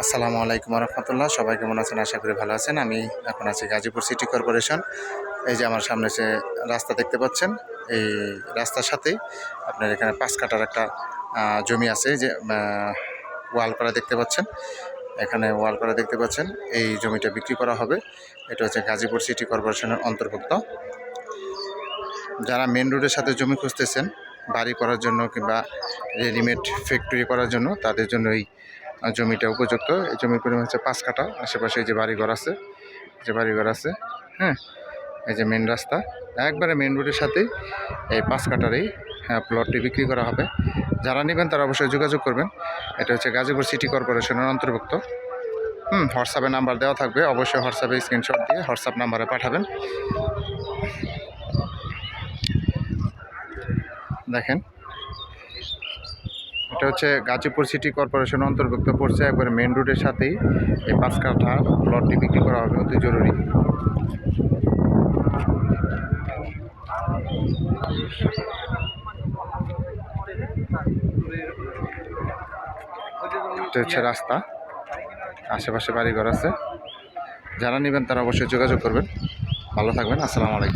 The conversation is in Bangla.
আসসালামু আলাইকুম রহমতুল্লাহ। সবাই কেমন আছেন? আশা করি ভালো আছেন। আমি এখন আছি গাজীপুর সিটি কর্পোরেশন। এই যে আমার সামনে যে রাস্তা দেখতে পাচ্ছেন, এই রাস্তার সাথেই আপনার এখানে 5 কাঠার একটা জমি আছে। যে ওয়াল করা দেখতে পাচ্ছেন, এখানে ওয়াল করা দেখতে পাচ্ছেন, এই জমিটা বিক্রি করা হবে। এটা হচ্ছে গাজীপুর সিটি কর্পোরেশনের অন্তর্ভুক্ত। যারা মেন রোডের সাথে জমি খুঁজতেছেন বাড়ি করার জন্য কিংবা রেডিমেড ফ্যাক্টরি করার জন্য, তাদের জন্য এই জমিটা উপযুক্ত। এই জমির পরিমাণ হচ্ছে 5 কাঠা। আশেপাশে যে বাড়িঘর আছে, হ্যাঁ, এই যে মেন রাস্তা একবারে মেন রোডের সাথেই এই 5 কাঠার এই প্লটটি বিক্রি করা হবে। যারা নেবেন তারা অবশ্যই যোগাযোগ করবেন। এটা হচ্ছে গাজীপুর সিটি কর্পোরেশনের অন্তর্ভুক্ত। হোয়াটসঅ্যাপে নাম্বার দেওয়া থাকবে, অবশ্যই হোয়াটসঅ্যাপে স্ক্রিনশট দিয়ে হোয়াটসঅ্যাপ নাম্বারে পাঠাবেন। দেখেন, এটা হচ্ছে গাজীপুর সিটি কর্পোরেশন অন্তর্ভুক্ত পড়ছে, একবারে মেন রোডের সাথেই এই 5 কাঠা প্লটটি বিক্রি করা হবে, অতি জরুরি। এটা হচ্ছে রাস্তা, আশেপাশে বাড়িঘর আছে। যারা নেবেন তারা অবশ্যই যোগাযোগ করবেন। ভালো থাকবেন। আসসালামু আলাইকুম।